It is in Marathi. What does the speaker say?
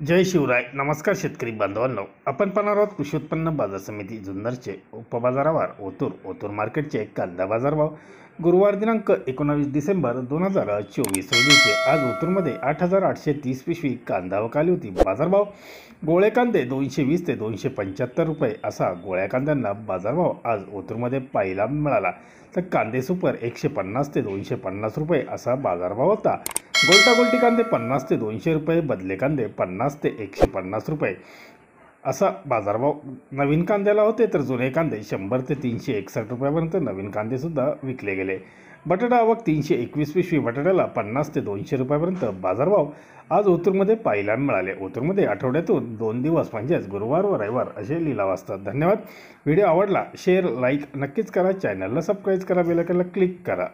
जय शिवराय. नमस्कार शेतकरी बांधवांनो, आपण पाहणार आहोत कृषी उत्पन्न बाजार समिती जुन्नरचे उपबाजारावर ओतूर मार्केटचे कांदा बाजारभाव गुरुवार दिनांक 19 डिसेंबर 2024 रोजीचे. आज ओतूरमध्ये 8,830 पिशवी कांदा विकली होती. बाजारभाव गोळे कांदे 220 ते 275 रुपये असा गोळ्या कांद्यांना बाजारभाव आज ओतूरमध्ये पाहायला मिळाला. तर कांदे सुपर 150 ते 250 रुपये असा बाजारभाव होता. गोल्टी कांदे 50 ते 200 रुपये, बदले कांदे 50 ते 150 रुपये असा बाजारभाव नवीन कांद्याला होते. तर जुने कांदे 100 ते 361 रुपयापर्यंत नवीन कांदेसुद्धा विकले गेले. बटाटा आवक 321 पिशवी, बटाट्याला 50 ते 200 रुपयापर्यंत बाजारभाव आज ओतूरमध्ये पाहायला मिळाले. ओतूरमध्ये आठवड्यातून 2 दिवस म्हणजेच गुरुवार व रविवार असे लिलाव असतात. धन्यवाद. व्हिडिओ आवडला शेअर लाईक नक्कीच करा. चॅनलला सबस्क्राईब करा, बेल आयकॉनला क्लिक करा.